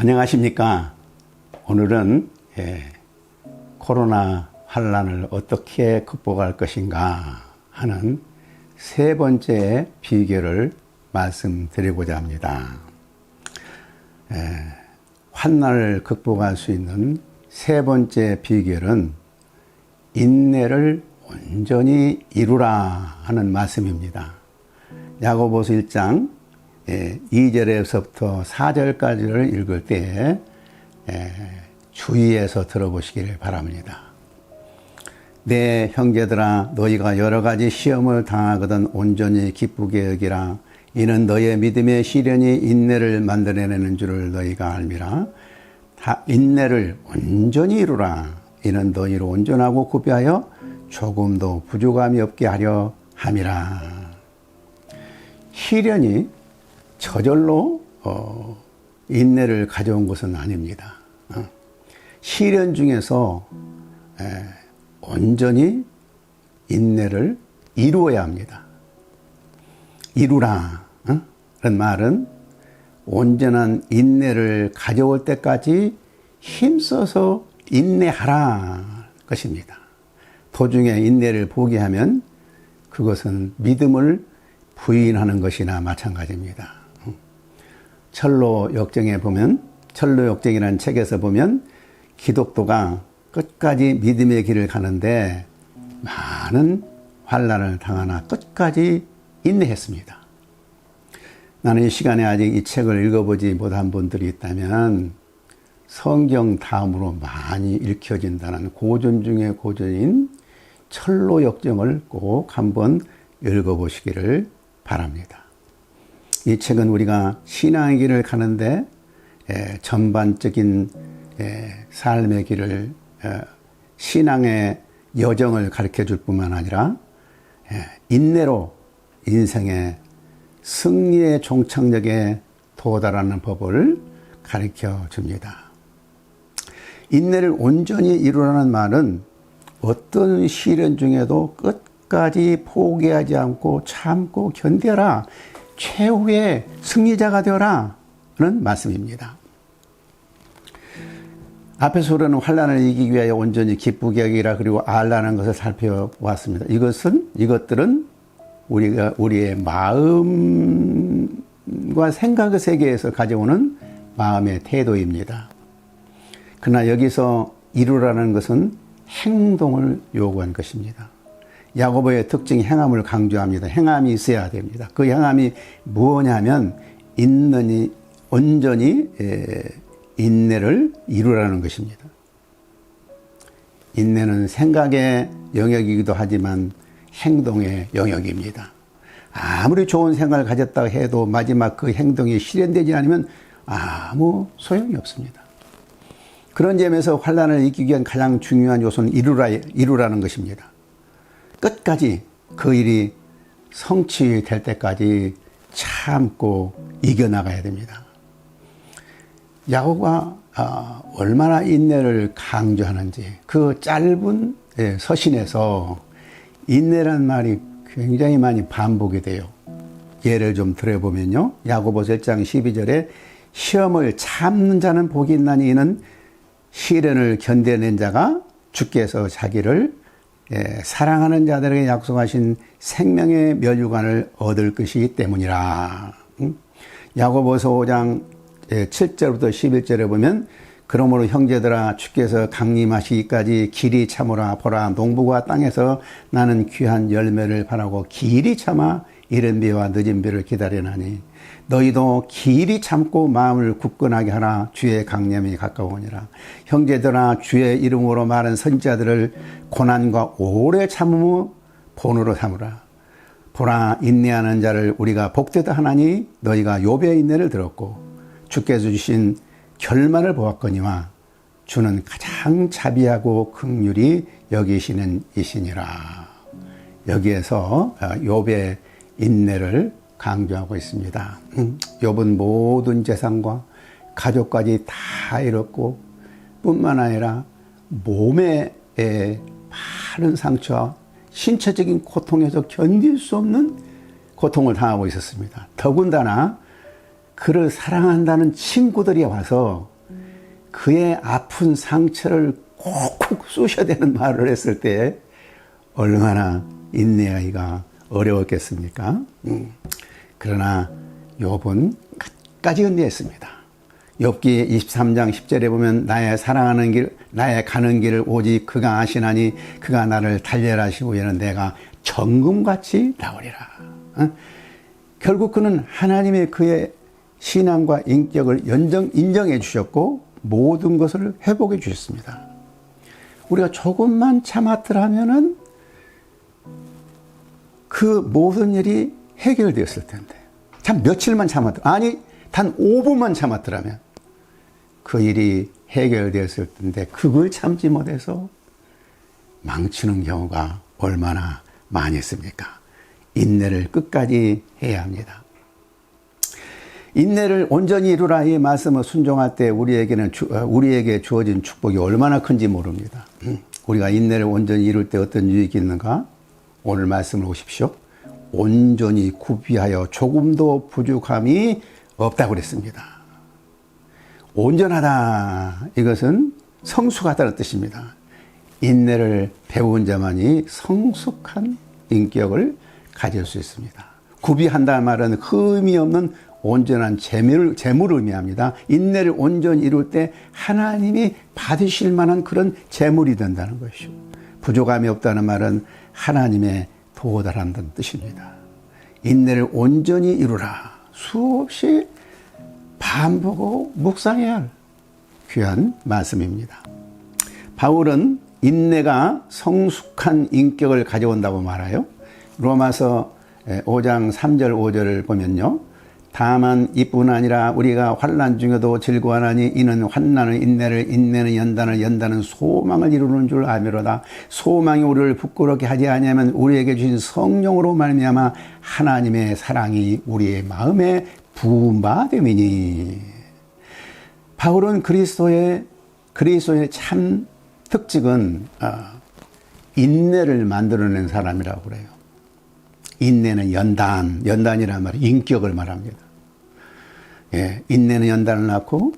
안녕하십니까. 오늘은 코로나 환란을 어떻게 극복할 것인가 하는 세 번째 비결을 말씀드리고자 합니다. 환난을 극복할 수 있는 세 번째 비결은 인내를 온전히 이루라 하는 말씀입니다. 야고보서 1장 2절에서부터 4절까지를 읽을 때 주의해서 들어보시기를 바랍니다. 내 형제들아, 너희가 여러 가지 시험을 당하거든 온전히 기쁘게 여기라. 이는 너희의 믿음의 시련이 인내를 만들어내는 줄을 너희가 알미라. 인내를 온전히 이루라. 이는 너희로 온전하고 구비하여 조금도 부족함이 없게 하려 함이라. 시련이 저절로 인내를 가져온 것은 아닙니다. 시련 중에서 온전히 인내를 이루어야 합니다. 이루라. 그런 말은 온전한 인내를 가져올 때까지 힘써서 인내하라 것입니다. 도중에 인내를 포기하면 그것은 믿음을 부인하는 것이나 마찬가지입니다. 철로 역정이라는 책에서 보면 기독도가 끝까지 믿음의 길을 가는데 많은 환난을 당하나 끝까지 인내했습니다. 나는 이 시간에 아직 이 책을 읽어보지 못한 분들이 있다면 성경 다음으로 많이 읽혀진다는 고전 중의 고전인 철로 역정을 꼭 한번 읽어보시기를 바랍니다. 이 책은 우리가 신앙의 길을 가는데 전반적인 삶의 길을 신앙의 여정을 가르쳐 줄 뿐만 아니라 인내로 인생의 승리의 종착역에 도달하는 법을 가르쳐 줍니다. 인내를 온전히 이루라는 말은 어떤 시련 중에도 끝까지 포기하지 않고 참고 견뎌라. 최후의 승리자가 되어라 는 말씀입니다. 앞에서 우리는 환난을 이기기 위하여 온전히 기쁘게 여기라 그리고 알라는 것을 살펴보았습니다. 이것들은 우리의 마음과 생각의 세계에서 가져오는 마음의 태도입니다. 그러나 여기서 이루라는 것은 행동을 요구한 것입니다. 야고보의 특징이 행함을 강조합니다. 행함이 있어야 됩니다. 그 행함이 무엇이냐면 온전히 인내를 이루라는 것입니다. 인내는 생각의 영역이기도 하지만 행동의 영역입니다. 아무리 좋은 생각을 가졌다고 해도 마지막 그 행동이 실현되지 않으면 아무 소용이 없습니다. 그런 점에서 환난을 이기기 위한 가장 중요한 요소는 이루라는 것입니다. 끝까지 그 일이 성취될 때까지 참고 이겨나가야 됩니다. 야고보가 얼마나 인내를 강조하는지 그 짧은 서신에서 인내란 말이 굉장히 많이 반복이 돼요. 예를 좀 들어보면요. 야고보서 1장 12절에 시험을 참는 자는 복이 있나니 이는 시련을 견뎌낸 자가 주께서 자기를 사랑하는 자들에게 약속하신 생명의 멸류관을 얻을 것이기 때문이라. 야고보서 5장 7절부터 11절에 보면 그러므로 형제들아 주께서 강림하시기까지 길이 참으라. 보라 농부가 땅에서 나는 귀한 열매를 바라고 길이 참아 이른 비와 늦은 비를 기다리나니 너희도 길이 참고 마음을 굳건하게 하라. 주의 강림이 가까우니라. 형제들아 주의 이름으로 말한 선지자들을 고난과 오래 참음을 본으로 삼으라. 보라 인내하는 자를 우리가 복되다 하나니 너희가 욥의 인내를 들었고 주께서 주신 결말을 보았거니와 주는 가장 자비하고 긍휼히 여기시는 이시니라. 여기에서 욥의 인내를 강조하고 있습니다. 욥은 모든 재산과 가족까지 다 잃었고 뿐만 아니라 몸에 많은 상처와 신체적인 고통에서 견딜 수 없는 고통을 당하고 있었습니다. 더군다나 그를 사랑한다는 친구들이 와서 그의 아픈 상처를 콕콕 쑤셔야 되는 말을 했을 때 얼마나 인내하기가 어려웠겠습니까? 그러나 욥은 끝까지 인내했습니다. 욥기 23장 10절에 보면 나의 사랑하는 길, 나의 가는 길을 오직 그가 아시나니 그가 나를 달렬하시고 이는 내가 정금같이 나오리라. 결국 그는 하나님의 그의 신앙과 인격을 인정해 주셨고 모든 것을 회복해 주셨습니다. 우리가 조금만 참았더라면은 그 모든 일이 해결되었을 텐데, 참 며칠만 아니 단 5분만 참았더라면 그 일이 해결되었을 텐데 그걸 참지 못해서 망치는 경우가 얼마나 많이 있습니까? 인내를 끝까지 해야 합니다. 인내를 온전히 이루라 이 말씀을 순종할 때 우리에게 주어진 축복이 얼마나 큰지 모릅니다. 우리가 인내를 온전히 이룰 때 어떤 유익이 있는가? 오늘 말씀을 보십시오. 온전히 구비하여 조금도 부족함이 없다고 그랬습니다. 온전하다, 이것은 성숙하다는 뜻입니다. 인내를 배운 자만이 성숙한 인격을 가질 수 있습니다. 구비한다는 말은 흠이 없는 온전한 재물을 의미합니다. 인내를 온전히 이룰 때 하나님이 받으실 만한 그런 재물이 된다는 것이죠. 부족함이 없다는 말은 하나님의 도달한다는 뜻입니다. 인내를 온전히 이루라. 수없이 반복하고 묵상해야 할 귀한 말씀입니다. 바울은 인내가 성숙한 인격을 가져온다고 말해요. 로마서 5장 3절 5절을 보면요. 다만 이뿐 아니라 우리가 환난 중에도 즐거워하나니 이는 환난은 인내를, 인내는 연단을, 연단은 소망을 이루는 줄 알미로다. 소망이 우리를 부끄럽게 하지 아니하면 우리에게 주신 성령으로 말미암아 하나님의 사랑이 우리의 마음에 부은 바 됨이니. 바울은 그리스도의 참 특징은 인내를 만들어낸 사람이라고 그래요. 인내는 연단이라는 말은 인격을 말합니다. 예, 인내는 연단을 낳고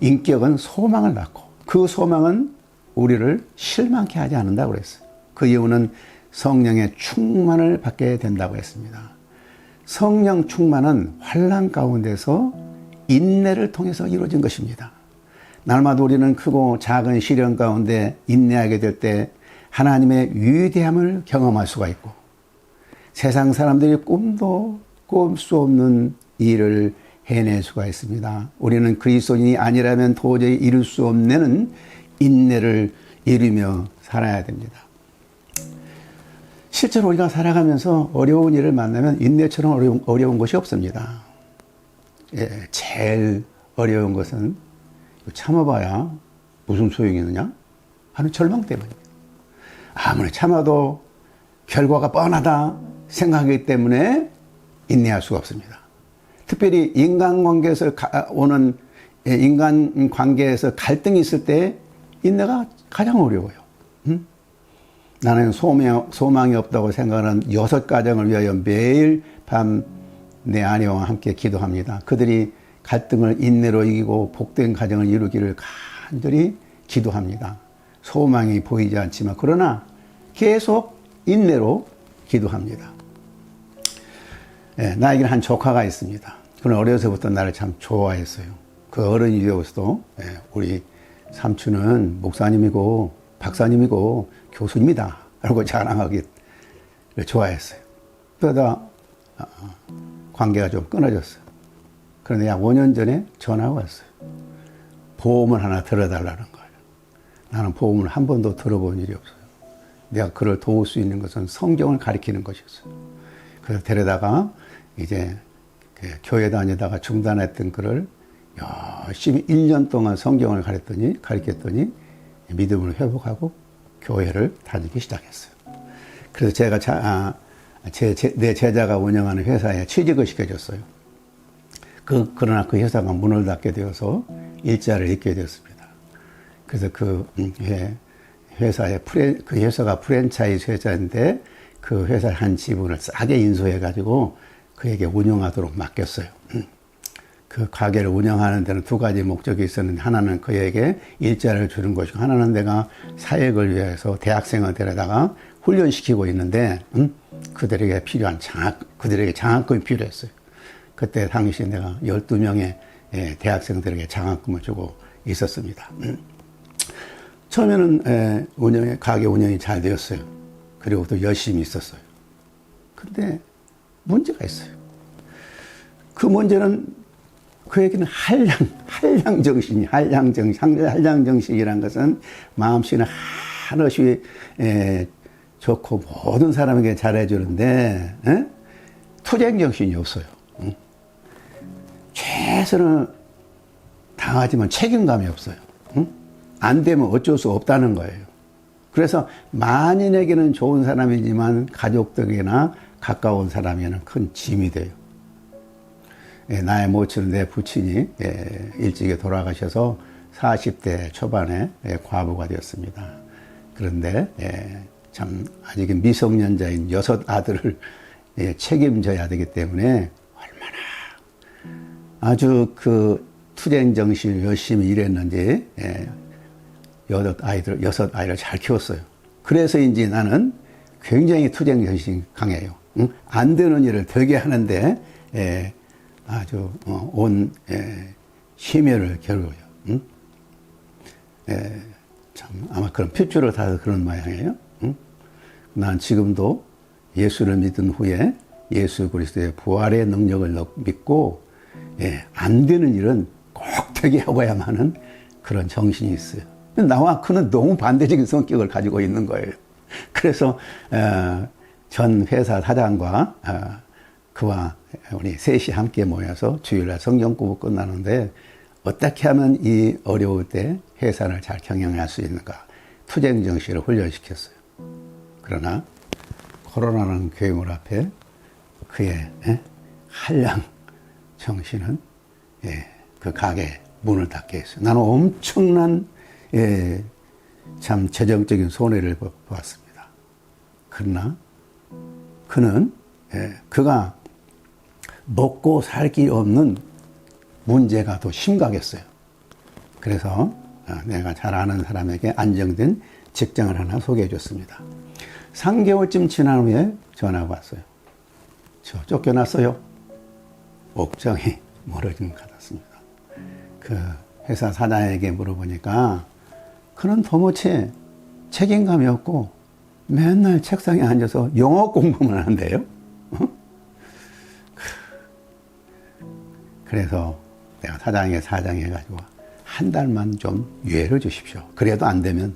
인격은 소망을 낳고 그 소망은 우리를 실망케 하지 않는다고 그랬어요. 그 이유는 성령의 충만을 받게 된다고 했습니다. 성령 충만은 환난 가운데서 인내를 통해서 이루어진 것입니다. 날마다 우리는 크고 작은 시련 가운데 인내하게 될 때 하나님의 위대함을 경험할 수가 있고 세상 사람들이 꿈도 꿀 수 없는 일을 해낼 수가 있습니다. 우리는 그리스도인이 아니라면 도저히 이룰 수 없는 인내를 이루며 살아야 됩니다. 실제로 우리가 살아가면서 어려운 일을 만나면 인내처럼 어려운 것이 없습니다. 예, 제일 어려운 것은 참아봐야 무슨 소용이 있느냐 하는 절망 때문입니다. 아무리 참아도 결과가 뻔하다 생각하기 때문에 인내할 수가 없습니다. 특별히 인간관계에서 갈등이 있을 때 인내가 가장 어려워요. 나는 소망이 없다고 생각하는 6가정을 위하여 매일 밤 내 아내와 함께 기도합니다. 그들이 갈등을 인내로 이기고 복된 가정을 이루기를 간절히 기도합니다. 소망이 보이지 않지만 그러나 계속 인내로 기도합니다. 예, 나에게는 한 조카가 있습니다. 그는 어려서부터 나를 참 좋아했어요. 그 어른이 되어서도 우리 삼촌은 목사님이고 박사님이고 교수님이다 라고 자랑하기 좋아했어요. 그러다 관계가 좀 끊어졌어요. 그런데 약 5년 전에 전화가 왔어요. 보험을 하나 들어달라는 거예요. 나는 보험을 한 번도 들어본 일이 없어요. 내가 그를 도울 수 있는 것은 성경을 가르치는 것이었어요. 그래서 데려다가 이제 교회 다니다가 중단했던 그를 열심히 1년 동안 성경을 가르쳤더니 믿음을 회복하고 교회를 다니기 시작했어요. 그래서 제가 내 제자가 운영하는 회사에 취직을 시켜줬어요. 그러나 그 회사가 문을 닫게 되어서 일자리를 잃게 되었습니다. 그래서 그 회사가 프랜차이즈 회사인데 그 회사의 한 지분을 싸게 인수해가지고 그에게 운영하도록 맡겼어요. 그 가게를 운영하는 데는 두 가지 목적이 있었는데, 하나는 그에게 일자리를 주는 것이고, 하나는 내가 사역을 위해서 대학생을 데려다가 훈련시키고 있는데, 그들에게 필요한 그들에게 장학금이 필요했어요. 그때 당시 내가 12명의 대학생들에게 장학금을 주고 있었습니다. 처음에는 가게 운영이 잘 되었어요. 그리고 또 열심히 있었어요. 근데 문제가 있어요. 그 문제는 그에게는 한량 정신이란 것은 마음씨는 한없이 좋고 모든 사람에게 잘해주는데, 투쟁 정신이 없어요. 최선을 당하지만 책임감이 없어요. 안 되면 어쩔 수 없다는 거예요. 그래서 만인에게는 좋은 사람이지만 가족들에게나 가까운 사람에게는 큰 짐이 돼요. 나의 모친은 내 부친이 일찍이 돌아가셔서 40대 초반에 과부가 되었습니다. 그런데 참 아직 미성년자인 6 아들을 책임져야 되기 때문에 얼마나 아주 그 투쟁 정신을 열심히 일했는지 6 아이를 잘 키웠어요. 그래서인지 나는 굉장히 투쟁 정신이 강해요. 안 되는 일을 되게 하는데 아주 온 심혈을 겨루어요. 참 아마 그런 핏줄을 타서 그런 모양이에요. 난 지금도 예수를 믿은 후에 예수 그리스도의 부활의 능력을 믿고 안 되는 일은 꼭 되게 하고야만 하는 그런 정신이 있어요. 나와 그는 너무 반대적인 성격을 가지고 있는 거예요. 그래서 전 회사 사장과 그와 우리 셋이 함께 모여서 주일날 성경 공부 끝나는데 어떻게 하면 이 어려울 때 회사를 잘 경영할 수 있는가, 투쟁 정신을 훈련시켰어요. 그러나 코로나라는 괴물 앞에 그의 한량 정신은 그 가게 문을 닫게 했어요. 나는 엄청난 참 재정적인 손해를 보았습니다. 그러나 그는 그가 먹고 살 길 없는 문제가 더 심각했어요. 그래서 내가 잘 아는 사람에게 안정된 직장을 하나 소개해 줬습니다. 3개월쯤 지난 후에 전화가 왔어요. 저 쫓겨났어요. 옥정이 멀어진 것 같았습니다. 그 회사 사장에게 물어보니까 그는 도무지 책임감이 없고 맨날 책상에 앉아서 영어 공부만 한대요. 그래서 내가 사장해가지고 한 달만 좀 유예를 주십시오. 그래도 안 되면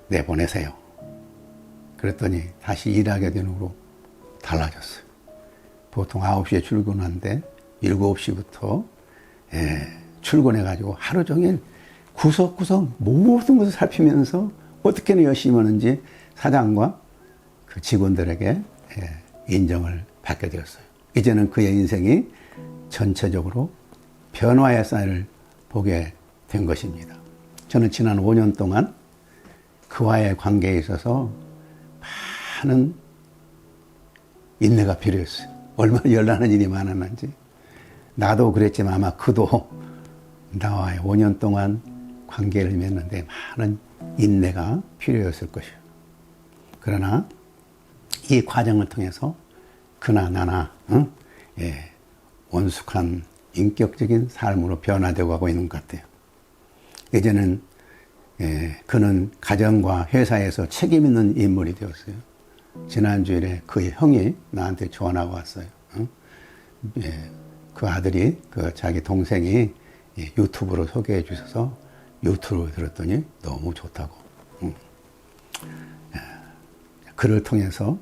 내보내세요. 그랬더니 다시 일하게 되는 후로 달라졌어요. 보통 9시에 출근하는데 7시부터 출근해가지고 하루 종일 구석구석 모든 것을 살피면서 어떻게나 열심히 하는지 사장과 그 직원들에게 인정을 받게 되었어요. 이제는 그의 인생이 전체적으로 변화의 사인을 보게 된 것입니다. 저는 지난 5년 동안 그와의 관계에 있어서 많은 인내가 필요했어요. 얼마나 열나는 일이 많았는지. 나도 그랬지만 아마 그도 나와의 5년 동안 관계를 맺는데 많은 인내가 필요했을 것이에요. 그러나 이 과정을 통해서 그나 나나 원숙한 인격적인 삶으로 변화되고 가고 있는 것 같아요. 이제는 그는 가정과 회사에서 책임 있는 인물이 되었어요. 지난주일에 그의 형이 나한테 전화가 왔어요. 그 아들이 자기 동생이 유튜브로 소개해 주셔서 유튜브를 들었더니 너무 좋다고. 그를 통해서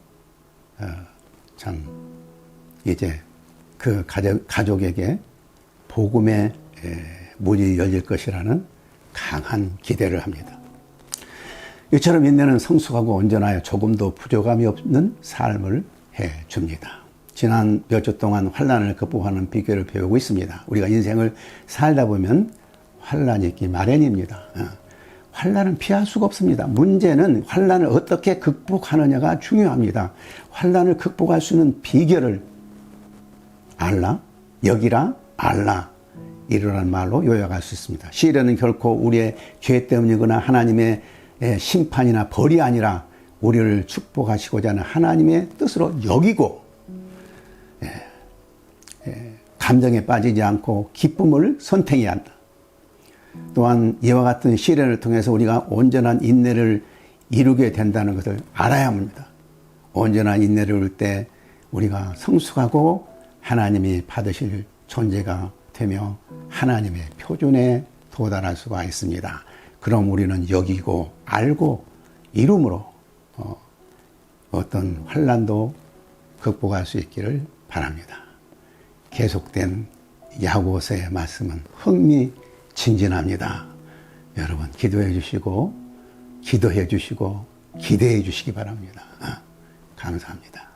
참 이제 그 가족에게 복음의 문이 열릴 것이라는 강한 기대를 합니다. 이처럼 인내는 성숙하고 온전하여 조금도 부족함이 없는 삶을 해줍니다. 지난 몇 주 동안 환난을 극복하는 비결을 배우고 있습니다. 우리가 인생을 살다 보면 환난이 있기 마련입니다. 환난은 피할 수가 없습니다. 문제는 환난을 어떻게 극복하느냐가 중요합니다. 환난을 극복할 수 있는 비결을 알라? 여기라? 알라 이르라는 말로 요약할 수 있습니다. 시련은 결코 우리의 죄 때문이거나 하나님의 심판이나 벌이 아니라 우리를 축복하시고자 하는 하나님의 뜻으로 여기고 감정에 빠지지 않고 기쁨을 선택해야 한다. 또한 이와 같은 시련을 통해서 우리가 온전한 인내를 이루게 된다는 것을 알아야 합니다. 온전한 인내를 이룰 때 우리가 성숙하고 하나님이 받으실 존재가 되며 하나님의 표준에 도달할 수가 있습니다. 그럼 우리는 여기고 알고 이름으로 어떤 환난도 극복할 수 있기를 바랍니다. 계속된 야고보서의 말씀은 흥미진진합니다. 여러분 기도해 주시고 기대해 주시기 바랍니다. 감사합니다.